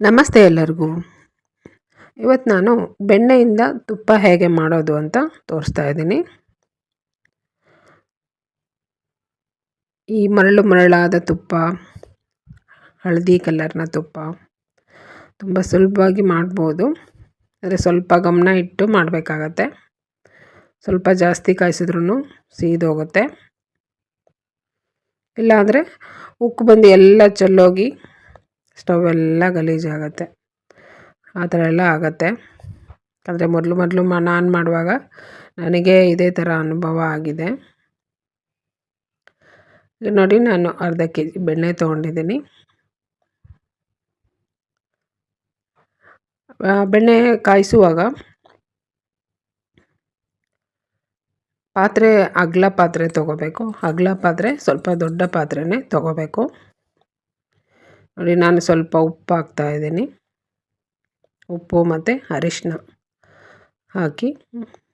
ನಮಸ್ತೆ ಎಲ್ಲರಿಗೂ. ಇವತ್ತು ನಾನು ಬೆಣ್ಣೆಯಿಂದ ತುಪ್ಪ ಹೇಗೆ ಮಾಡೋದು ಅಂತ ತೋರಿಸ್ತಾ ಇದ್ದೀನಿ. ಈ ಮರಳು ಮರಳಾದ ತುಪ್ಪ, ಹಳದಿ ಕಲರ್ನ ತುಪ್ಪ ತುಂಬ ಸುಲಭವಾಗಿ ಮಾಡ್ಬೋದು. ಆದರೆ ಸ್ವಲ್ಪ ಗಮನ ಇಟ್ಟು ಮಾಡಬೇಕಾಗತ್ತೆ. ಸ್ವಲ್ಪ ಜಾಸ್ತಿ ಕಾಯಿಸಿದ್ರೂ ಸೀದೋಗುತ್ತೆ. ಇಲ್ಲಾಂದರೆ ಉಕ್ಕು ಬಂದು ಎಲ್ಲ ಚೆಲ್ಲೋಗಿ ಸ್ಟವ್ ಎಲ್ಲ ಗಲೀಜಾಗತ್ತೆ. ಆ ಥರ ಎಲ್ಲ ಆಗುತ್ತೆ. ಆದರೆ ಮೊದಲು ನಾನು ಮಾಡುವಾಗ ನನಗೆ ಇದೇ ಥರ ಅನುಭವ ಆಗಿದೆ. ನೋಡಿ, ನಾನು ಅರ್ಧ ಕೆ ಜಿ ಬೆಣ್ಣೆ ತೊಗೊಂಡಿದ್ದೀನಿ. ಬೆಣ್ಣೆ ಕಾಯಿಸುವಾಗ ಪಾತ್ರೆ ಅಗಲ ಪಾತ್ರೆ ತೊಗೋಬೇಕು. ಅಗಲ ಪಾತ್ರೆ, ಸ್ವಲ್ಪ ದೊಡ್ಡ ಪಾತ್ರೆನೇ ತೊಗೋಬೇಕು. ನೋಡಿ, ನಾನು ಸ್ವಲ್ಪ ಉಪ್ಪು ಹಾಕ್ತಾಯಿದ್ದೀನಿ. ಉಪ್ಪು ಮತ್ತು ಅರಿಶಿನ ಹಾಕಿ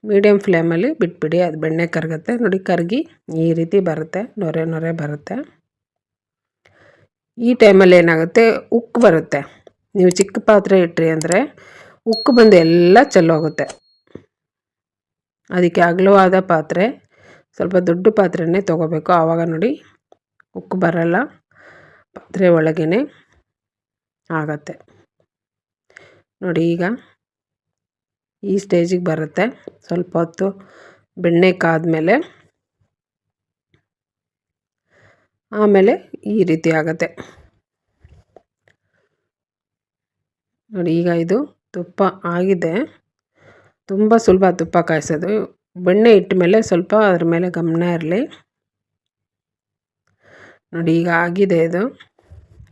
ಮೀಡಿಯಮ್ ಫ್ಲೇಮಲ್ಲಿ ಬಿಟ್ಬಿಡಿ. ಅದು ಬೆಣ್ಣೆ ಕರಗುತ್ತೆ. ನೋಡಿ, ಕರಗಿ ಈ ರೀತಿ ಬರುತ್ತೆ, ನೊರೆ ನೊರೆ ಬರುತ್ತೆ. ಈ ಟೈಮಲ್ಲಿ ಏನಾಗುತ್ತೆ, ಉಕ್ಕು ಬರುತ್ತೆ. ನೀವು ಚಿಕ್ಕ ಪಾತ್ರೆ ಇಟ್ರಿ ಅಂದರೆ ಉಕ್ಕು ಬಂದು ಎಲ್ಲ ಚೆಲ್ಲೋಗುತ್ತೆ. ಅದಕ್ಕೆ ಅಗಲವಾದ ಪಾತ್ರೆ, ಸ್ವಲ್ಪ ದೊಡ್ಡ ಪಾತ್ರೆನೇ ತೊಗೋಬೇಕು. ಆವಾಗ ನೋಡಿ ಉಕ್ಕು ಬರಲ್ಲ, ಪಾತ್ರೆ ಒಳಗೇ ಆಗತ್ತೆ. ನೋಡಿ, ಈಗ ಈ ಸ್ಟೇಜಿಗೆ ಬರುತ್ತೆ. ಸ್ವಲ್ಪ ಹೊತ್ತು ಬೆಣ್ಣೆ ಕಾದ್ಮೇಲೆ ಆಮೇಲೆ ಈ ರೀತಿ ಆಗುತ್ತೆ. ನೋಡಿ, ಈಗ ಇದು ತುಪ್ಪ ಆಗಿದೆ. ತುಂಬ ಸುಲಭ ತುಪ್ಪ ಕಾಯಿಸೋದು. ಬೆಣ್ಣೆ ಇಟ್ಟ ಮೇಲೆ ಸ್ವಲ್ಪ ಅದ್ರ ಮೇಲೆ ಗಮನ ಇರಲಿ. ನೋಡಿ, ಈಗ ಆಗಿದೆ ಇದು.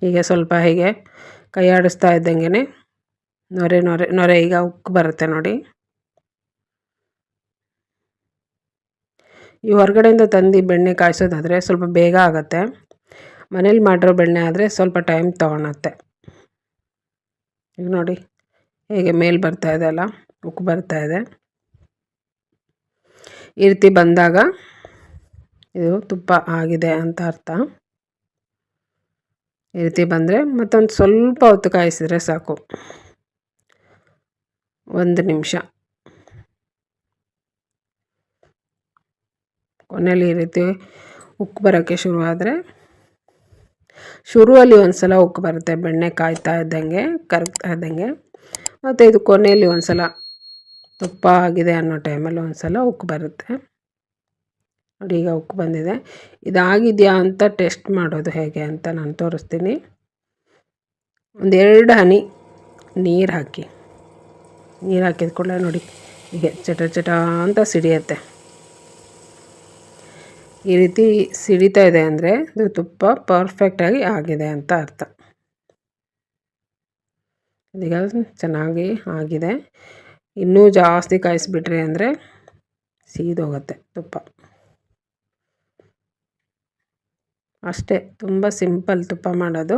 ಈಗ ಸ್ವಲ್ಪ ಹೀಗೆ ಕೈ ಆಡಿಸ್ತಾ ಇದ್ದಂಗೆ ನೊರೆ ನೊರೆ ನೊರೆ ಈಗ ಉಕ್ಕು ಬರುತ್ತೆ. ನೋಡಿ, ಈ ಹೊರಗಡೆಯಿಂದ ತಂದು ಬೆಣ್ಣೆ ಕಾಯಿಸೋದಾದರೆ ಸ್ವಲ್ಪ ಬೇಗ ಆಗುತ್ತೆ. ಮನೇಲಿ ಮಾಡಿರೋ ಬೆಣ್ಣೆ ಆದರೆ ಸ್ವಲ್ಪ ಟೈಮ್ ತೊಗೊಳತ್ತೆ. ಈಗ ನೋಡಿ ಹೇಗೆ ಮೇಲೆ ಬರ್ತಾ ಇದೆ ಅಲ್ಲ, ಉಕ್ಕು ಬರ್ತಾ ಇದೆ. ಈ ರೀತಿ ಬಂದಾಗ ಇದು ತುಪ್ಪ ಆಗಿದೆ ಅಂತ ಅರ್ಥ. ಈ ರೀತಿ ಬಂದರೆ ಮತ್ತೊಂದು ಸ್ವಲ್ಪ ಹೊತ್ತು ಕಾಯಿಸಿದ್ರೆ ಸಾಕು, 1 ನಿಮಿಷ. ಕೊನೆಯಲ್ಲಿ ಈ ರೀತಿ ಉಕ್ಕು ಬರೋಕ್ಕೆ ಶುರುವಾದರೆ, ಶುರುವಲ್ಲಿ ಒಂದು ಸಲ ಉಕ್ಕು ಬರುತ್ತೆ ಬೆಣ್ಣೆ ಕಾಯ್ತಾ ಇದ್ದಂಗೆ, ಕರಗ್ತಾ ಇದ್ದಂಗೆ. ಮತ್ತು ಇದು ಕೊನೆಯಲ್ಲಿ ಒಂದು ಸಲ ತುಪ್ಪ ಆಗಿದೆ ಅನ್ನೋ ಟೈಮಲ್ಲಿ ಒಂದು ಸಲ ಉಕ್ಕು ಬರುತ್ತೆ. ನೋಡಿ, ಈಗ ಉಕ್ಕು ಬಂದಿದೆ. ಇದಾಗಿದೆಯಾ ಅಂತ ಟೆಸ್ಟ್ ಮಾಡೋದು ಹೇಗೆ ಅಂತ ನಾನು ತೋರಿಸ್ತೀನಿ. 1-2 ಹನಿ ನೀರು ಹಾಕಿ. ನೀರು ಹಾಕಿದ ಕೂಡಲೇ ನೋಡಿ ಹೀಗೆ ಚಟ ಚಟ ಅಂತ ಸಿಡಿಯುತ್ತೆ. ಈ ರೀತಿ ಸಿಡಿತಾ ಇದೆ ಅಂದರೆ ಇದು ತುಪ್ಪ ಪರ್ಫೆಕ್ಟಾಗಿ ಆಗಿದೆ ಅಂತ ಅರ್ಥ. ಈಗ ಚೆನ್ನಾಗಿ ಆಗಿದೆ. ಇನ್ನೂ ಜಾಸ್ತಿ ಕಾಯಿಸ್ಬಿಟ್ರಿ ಅಂದರೆ ಸೀದೋಗುತ್ತೆ ತುಪ್ಪ. ಅಷ್ಟೇ, ತುಂಬ ಸಿಂಪಲ್ ತುಪ್ಪ ಮಾಡೋದು.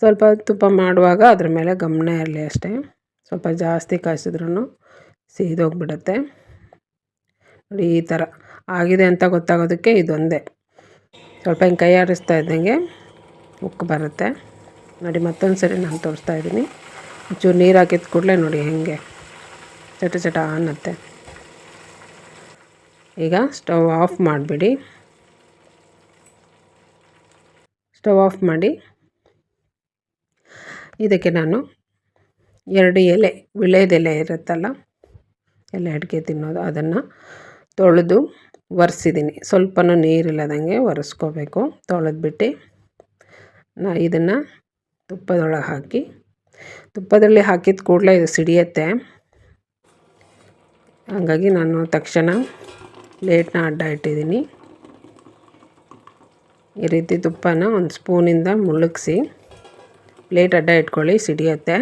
ಸ್ವಲ್ಪ ತುಪ್ಪ ಮಾಡುವಾಗ ಅದ್ರ ಮೇಲೆ ಗಮನ ಇರಲಿ ಅಷ್ಟೇ. ಸ್ವಲ್ಪ ಜಾಸ್ತಿ ಕಾಯಿಸಿದ್ರೂ ಸೀದೋಗ್ಬಿಡುತ್ತೆ. ನೋಡಿ, ಈ ಥರ ಆಗಿದೆ ಅಂತ ಗೊತ್ತಾಗೋದಕ್ಕೆ ಇದೊಂದೇ. ಸ್ವಲ್ಪ ಹಿಂಗೆ ಕೈ ಆಡಿಸ್ತಾ ಇದ್ದಂಗೆ ಉಕ್ಕು ಬರುತ್ತೆ. ನೋಡಿ, ಮತ್ತೊಂದು ಸರಿ ನಾನು ತೋರಿಸ್ತಾ ಇದ್ದೀನಿ. ಒಂಚೂರು ನೀರು ಹಾಕಿದ ಕೂಡಲೇ ನೋಡಿ ಹೆಂಗೆ ಚಟ ಚಟ ಅನ್ನತ್ತೆ. ಈಗ ಸ್ಟವ್ ಆಫ್ ಮಾಡಿಬಿಡಿ. ಸ್ಟವ್ ಆಫ್ ಮಾಡಿ ಇದಕ್ಕೆ ನಾನು 2 ಎಲೆ, ವಿಳ್ಯದೆಲೆ ಇರುತ್ತಲ್ಲ, ಎಲೆ ಅಡಿಕೆ ತಿನ್ನೋದು, ಅದನ್ನು ತೊಳೆದು ಒರೆಸಿದ್ದೀನಿ. ಸ್ವಲ್ಪನೂ ನೀರಿಲ್ಲದಂಗೆ ಒರೆಸ್ಕೋಬೇಕು. ತೊಳೆದ್ಬಿಟ್ಟು ಇದನ್ನು ತುಪ್ಪದೊಳಗೆ ಹಾಕಿ, ತುಪ್ಪದಲ್ಲಿ ಹಾಕಿದ ಕೂಡಲೇ ಇದು ಸಿಡಿಯುತ್ತೆ. ಹಾಗಾಗಿ ನಾನು ತಕ್ಷಣ ಪ್ಲೇಟ್ನ ಅಡ್ಡ ಇಟ್ಟಿದ್ದೀನಿ. ಈ ರೀತಿ ತುಪ್ಪನ ಒಂದು ಸ್ಪೂನಿಂದ ಮುಳುಗಿಸಿ ಪ್ಲೇಟ್ ಅಡ್ಡ ಇಟ್ಕೊಳ್ಳಿ, ಸಿಡಿಯುತ್ತೆ.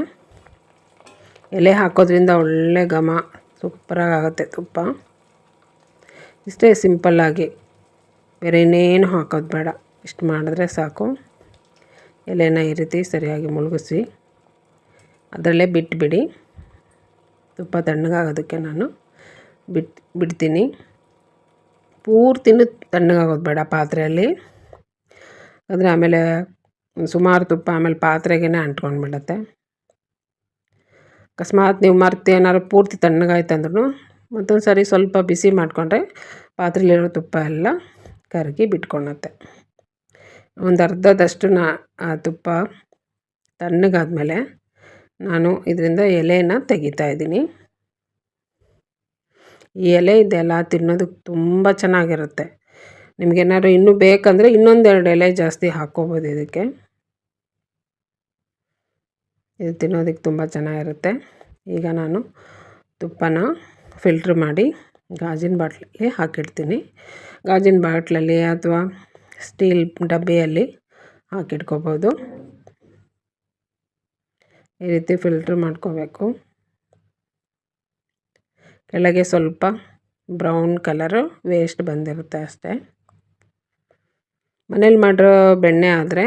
ಎಲೆ ಹಾಕೋದ್ರಿಂದ ಒಳ್ಳೆ ಘಮ, ಸೂಪರಾಗಿ ಆಗುತ್ತೆ ತುಪ್ಪ. ಇಷ್ಟೇ ಸಿಂಪಲ್ಲಾಗಿ, ಬೇರೆ ಇನ್ನೇನು ಹಾಕೋದು ಬೇಡ. ಇಷ್ಟು ಮಾಡಿದ್ರೆ ಸಾಕು. ಎಲೆನ ಈ ರೀತಿ ಸರಿಯಾಗಿ ಮುಳುಗಿಸಿ ಅದರಲ್ಲೇ ಬಿಟ್ಬಿಡಿ. ತುಪ್ಪ ತಣ್ಣಗಾಗೋದಕ್ಕೆ ನಾನು ಬಿಡ್ತೀನಿ. ಪೂರ್ತಿನೂ ತಣ್ಣಗಾಗೋದು ಬೇಡ ಪಾತ್ರೆಯಲ್ಲಿ, ಅಂದರೆ ಆಮೇಲೆ ಸುಮಾರು ತುಪ್ಪ ಆಮೇಲೆ ಪಾತ್ರೆಗೇ ಅಂಟ್ಕೊಂಡ್ಬಿಡುತ್ತೆ. ಅಕಸ್ಮಾತ್ ನೀವು ಮರ್ತು ಏನಾದ್ರು ಪೂರ್ತಿ ತಣ್ಣಗಾಯ್ತು ಅಂದ್ರೂ ಮತ್ತೊಂದು ಸಾರಿ ಸ್ವಲ್ಪ ಬಿಸಿ ಮಾಡಿಕೊಂಡ್ರೆ ಪಾತ್ರೆಯಲ್ಲಿರೋ ತುಪ್ಪ ಎಲ್ಲ ಕರಗಿ ಬಿಟ್ಕೊಳತ್ತೆ. ಒಂದು ಅರ್ಧದಷ್ಟು ಆ ತುಪ್ಪ ತಣ್ಣಗಾದ್ಮೇಲೆ ನಾನು ಇದರಿಂದ ಎಲೆನ ತೆಗಿತಾ ಇದ್ದೀನಿ. ಈ ಎಲೆ ಇದೆಲ್ಲ ತಿನ್ನೋದಕ್ಕೆ ತುಂಬ ಚೆನ್ನಾಗಿರುತ್ತೆ. ನಿಮಗೇನಾದ್ರು ಇನ್ನೂ ಬೇಕಂದರೆ ಇನ್ನೊಂದೆರಡು ಎಲೆ ಜಾಸ್ತಿ ಹಾಕ್ಕೋಬೋದು ಇದಕ್ಕೆ. ಇದು ತಿನ್ನೋದಕ್ಕೆ ತುಂಬ ಚೆನ್ನಾಗಿರುತ್ತೆ. ಈಗ ನಾನು ತುಪ್ಪನ ಫಿಲ್ಟ್ರ್ ಮಾಡಿ ಗಾಜಿನ ಬಾಟ್ಲಲ್ಲಿ ಹಾಕಿಡ್ತೀನಿ. ಗಾಜಿನ ಬಾಟ್ಲಲ್ಲಿ ಅಥವಾ ಸ್ಟೀಲ್ ಡಬ್ಬಿಯಲ್ಲಿ ಹಾಕಿಟ್ಕೋಬೋದು. ಈ ರೀತಿ ಫಿಲ್ಟ್ರ್ ಮಾಡ್ಕೋಬೇಕು. ಕೆಳಗೆ ಸ್ವಲ್ಪ ಬ್ರೌನ್ ಕಲರು ವೇಸ್ಟ್ ಬಂದಿರುತ್ತೆ ಅಷ್ಟೇ. ಮನೇಲಿ ಮಾಡಿರೋ ಬೆಣ್ಣೆ ಆದರೆ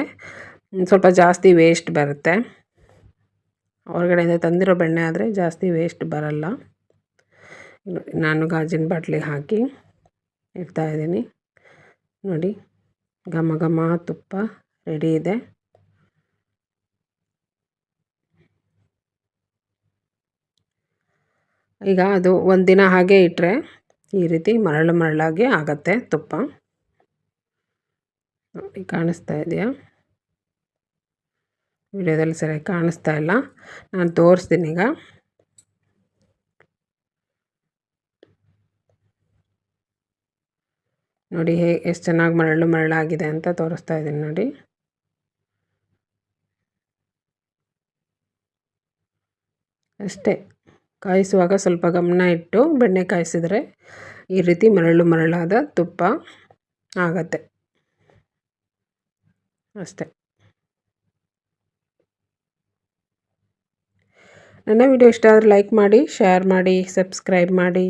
ಸ್ವಲ್ಪ ಜಾಸ್ತಿ ವೇಸ್ಟ್ ಬರುತ್ತೆ. ಹೊರಗಡೆಯಿಂದ ತಂದಿರೋ ಬೆಣ್ಣೆ ಆದರೆ ಜಾಸ್ತಿ ವೇಸ್ಟ್ ಬರಲ್ಲ. ನಾನು ಗಾಜಿನ ಬಾಟ್ಲಿಗೆ ಹಾಕಿ ಇಡ್ತಾಯಿದ್ದೀನಿ. ನೋಡಿ, ಘಮ ಘಮ ತುಪ್ಪ ರೆಡಿ ಇದೆ. ಈಗ ಅದು ಒಂದು ದಿನ ಹಾಗೆ ಇಟ್ಟರೆ ಈ ರೀತಿ ಮರಳು ಮರಳಾಗಿ ಆಗುತ್ತೆ ತುಪ್ಪ. ನೋಡಿ, ಕಾಣಿಸ್ತಾ ಇದೆಯಾ? ವಿಡಿಯೋದಲ್ಲಿ ಸರಿಯಾಗಿ ಕಾಣಿಸ್ತಾ ಇಲ್ಲ, ನಾನು ತೋರಿಸ್ತೀನಿ. ಈಗ ನೋಡಿ ಎಷ್ಟು ಚೆನ್ನಾಗಿ ಮರಳು ಮರಳಾಗಿದೆ ಅಂತ ತೋರಿಸ್ತಾ ಇದ್ದೀನಿ ನೋಡಿ. ಅಷ್ಟೇ, ಕಾಯಿಸುವಾಗ ಸ್ವಲ್ಪ ಗಮನ ಇಟ್ಟು ಬೆಣ್ಣೆ ಕಾಯಿಸಿದ್ರೆ ಈ ರೀತಿ ಮರಳು ಮರಳಾದ ತುಪ್ಪ ಆಗತ್ತೆ ಅಷ್ಟೇ. ನನ್ನ ವಿಡಿಯೋ ಇಷ್ಟ ಆದರೆ ಲೈಕ್ ಮಾಡಿ, ಶೇರ್ ಮಾಡಿ, ಸಬ್ಸ್ಕ್ರೈಬ್ ಮಾಡಿ.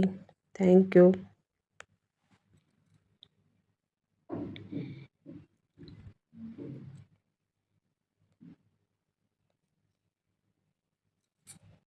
Thank you.